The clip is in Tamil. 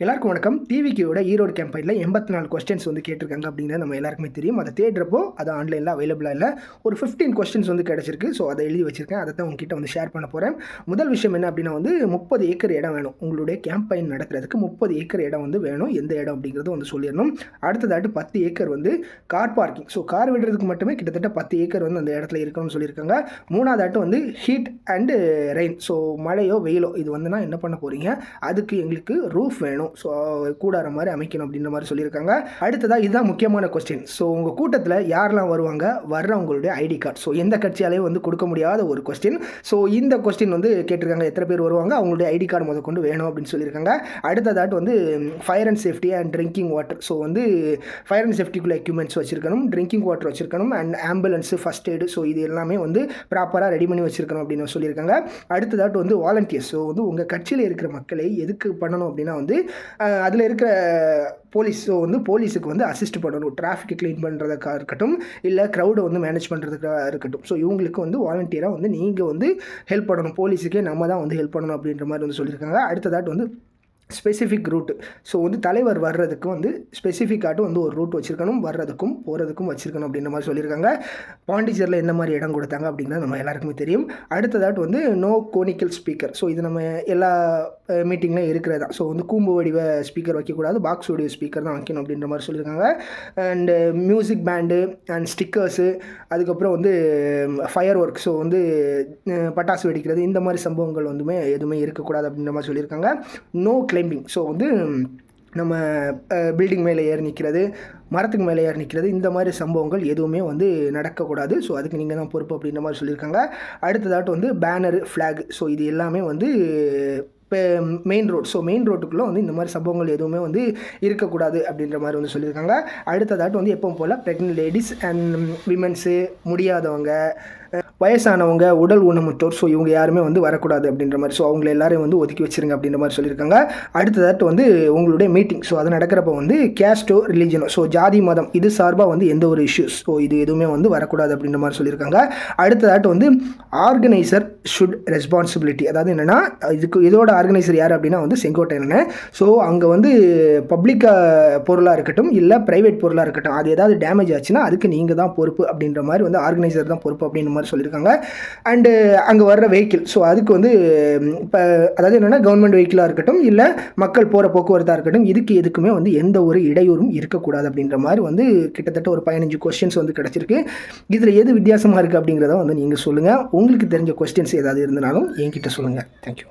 எல்லாருக்கும் வணக்கம். டிவிக்கியோட ஈரோடு கேம்பெயினில் 84 கொஸ்டின்ஸ் வந்து கேட்டிருக்காங்க அப்படிங்கிறது நம்ம எல்லாருக்குமே தெரியும். அதை தேடுறப்போ அது ஆன்லைனில் அவைலபிளாக இல்லை. ஒரு 15 கொஸ்டின்ஸ் வந்து கிடச்சிருக்கு. ஸோ அதை எழுதி வச்சிருக்கேன். அதை தான் உங்ககிட்ட வந்து ஷேர் பண்ண போகிறேன். முதல் விஷயம் என்ன அப்படின்னா வந்து 30 ஏக்கர் இடம் வேணும். உங்களுடைய கேம்பெயின் நடத்துறதுக்கு 30 ஏக்கர் இடம் வந்து வேணும். எந்த இடம் அப்படிங்கிறது வந்து சொல்லிடணும். அடுத்ததாட்டு 10 ஏக்கர் வந்து கார் பார்க்கிங். ஸோ கார் விடுறதுக்கு மட்டுமே கிட்டத்தட்ட 10 ஏக்கர் வந்து அந்த இடத்துல இருக்கணும்னு சொல்லியிருக்காங்க. மூணாவதாட்டு வந்து ஹீட் அண்டு ரெயின். ஸோ மழையோ வெயிலோ இது வந்துன்னா என்ன பண்ண போகிறீங்க, அதுக்கு எங்களுக்கு ரூஃப் வேணும். ஸோ கூடார மாதிரி அமைக்கணும் அப்படின்ற மாதிரி சொல்லியிருக்காங்க. அடுத்ததாக இதுதான் முக்கியமான கொஸ்டின். ஸோ உங்கள் கூட்டத்தில் யாரெல்லாம் வருவாங்க, வர்றவங்களுடைய ஐடி கார்டு. ஸோ எந்த கட்சியாலையும் வந்து கொடுக்க முடியாத ஒரு கொஸ்டின். ஸோ இந்த கொஸ்டின் வந்து கேட்டிருக்காங்க, எத்தனை பேர் வருவாங்க, அவங்களுடைய ஐடி கார்டு முதற்கொண்டு வேணும் அப்படின்னு சொல்லியிருக்காங்க. அடுத்ததாட்டு வந்து fire and safety and drinking water. So வந்து ஃபயர் அண்ட் சேஃப்டிக்குள்ள எக்யூப்மெண்ட்ஸ் வச்சிருக்கணும், ட்ரிங்கிங் வாட்டர் வச்சிருக்கணும், and ambulance, first aid. So இது எல்லாமே வந்து ப்ராப்பராக ரெடி பண்ணி வச்சிருக்கணும் அப்படின்னு சொல்லியிருக்காங்க. அடுத்ததாட்டு வந்து வாலண்டியர்ஸ். ஸோ வந்து உங்கள் கட்சியில் இருக்கிற மக்களை எதுக்கு பண்ணணும் அப்படின்னா வந்து அதில் இருக்கிற போலீஸ். ஸோ வந்து போலீஸுக்கு வந்து அசிஸ்ட் பண்ணணும், டிராஃபிக் க்ளீன் பண்ணுறதுக்காக இருக்கட்டும், இல்லை க்ரௌடை வந்து மேனேஜ் பண்ணுறதுக்காக இருக்கட்டும். ஸோ இவங்களுக்கு வந்து வாலண்டியராக வந்து நீங்கள் வந்து ஹெல்ப் பண்ணணும், போலீஸுக்கே நம்ம தான் வந்து ஹெல்ப் பண்ணணும் அப்படின்ற மாதிரி வந்து சொல்லியிருக்காங்க. அடுத்ததாட்டு வந்து ஸ்பெசிஃபிக் ரூட்டு. ஸோ வந்து தலைவர் வர்றதுக்கு வந்து ஸ்பெசிஃபிக்காட்டும் வந்து ஒரு ரூட் வச்சுருக்கணும், வர்றதுக்கும் போகிறதுக்கும் வச்சுருக்கணும் அப்படின்ற மாதிரி சொல்லியிருக்காங்க. பாண்டிச்சேரியில் எந்த மாதிரி இடம் கொடுத்தாங்க அப்படிங்கிறது நம்ம எல்லாருக்குமே தெரியும். அடுத்ததாட்டு வந்து நோ கோனிக்கல் ஸ்பீக்கர். ஸோ இது நம்ம எல்லா மீட்டிங்லையும் இருக்கிறது தான். ஸோ வந்து கூம்பு வடிவ ஸ்பீக்கர் வைக்கக்கூடாது, பாக்ஸ் வடிவ ஸ்பீக்கர் தான் வைக்கணும் அப்படின்ற மாதிரி சொல்லியிருக்காங்க. And music band and stickers, அதுக்கப்புறம் வந்து ஃபயர் ஒர்க். ஸோ வந்து பட்டாசு வெடிக்கிறது, இந்த மாதிரி சம்பவங்கள் வந்துமே எதுவுமே இருக்கக்கூடாது அப்படின்ற மாதிரி சொல்லியிருக்காங்க. No climbing. ஸோ வந்து நம்ம பில்டிங் மேலே ஏறி நிற்கிறது, மரத்துக்கு மேலே ஏறி நிற்கிறது, இந்த மாதிரி சம்பவங்கள் எதுவுமே வந்து நடக்கக்கூடாது. ஸோ அதுக்கு நீங்கள் தான் பொறுப்பு அப்படின்ற மாதிரி சொல்லியிருக்காங்க. அடுத்ததாட்டு வந்து பேனரு, ஃப்ளாக். ஸோ இது எல்லாமே வந்து இப்போ மெயின் ரோட். ஸோ மெயின் ரோட்டுக்குள்ளே வந்து இந்த மாதிரி சம்பவங்கள் எதுவுமே வந்து இருக்கக்கூடாது அப்படின்ற மாதிரி வந்து சொல்லியிருக்காங்க. அடுத்ததாட்டு வந்து எப்பவும் போல் ப்ரெக்னென்ட் லேடிஸ் அண்ட் விமென்ஸு, முடியாதவங்க, வயசானவங்க, உடல் ஊனமுற்றோர். ஸோ இவங்க யாருமே வந்து வரக்கூடாது அப்படின்ற மாதிரி. ஸோ அவங்கள எல்லாரையும் வந்து ஒதுக்கி வச்சுருங்க அப்படின்ற மாதிரி சொல்லியிருக்காங்க. அடுத்ததாட்டு வந்து உங்களுடைய மீட்டிங். ஸோ அது நடக்கிறப்ப வந்து கேஸ்டோ ரிலீஜனோ, ஸோ ஜாதி மதம் இது சார்பாக வந்து எந்த ஒரு இஷ்யூஸ், ஸோ இது எதுவுமே வந்து வரக்கூடாது அப்படின்ற மாதிரி சொல்லியிருக்காங்க. அடுத்ததாட்டு வந்து ஆர்கனைசர் ஷுட் ரெஸ்பான்சிபிலிட்டி. அதாவது என்னென்னா இதோட ஆர்கனைசர் யார் அப்படின்னா வந்து செங்கோட்டையன். ஸோ அங்கே வந்து பப்ளிக்காக பொருளாக இருக்கட்டும், இல்லை ப்ரைவேட் பொருளாக இருக்கட்டும், அது ஏதாவது டேமேஜ் ஆச்சுன்னா அதுக்கு நீங்கள் தான் பொறுப்பு அப்படின்ற மாதிரி வந்து ஆர்கனைசர் தான் பொறுப்பு அப்படின்ற மாதிரி சொல்லியிருக்காங்க. அண்டு அங்கே வர்ற வெஹிக்கிள். ஸோ அதுக்கு வந்து இப்போ அதாவது என்னென்னா கவர்மெண்ட் வெஹிக்கிளாக இருக்கட்டும், இல்லை மக்கள் போகிற போக்குவரத்தாக இருக்கட்டும், எதுக்குமே வந்து எந்த ஒரு இடையூறும் இருக்கக்கூடாது அப்படின்ற மாதிரி வந்து கிட்டத்தட்ட ஒரு 15 கொஸ்டின்ஸ் வந்து கிடச்சிருக்கு. இதில் எது வித்தியாசமாக இருக்குது அப்படிங்கிறத வந்து நீங்கள் சொல்லுங்கள். உங்களுக்கு தெரிஞ்ச கொஸ்டின்ஸ் ஏதாவது இருந்தாலும் என்கிட்ட சொல்லுங்கள். தேங்க்யூ.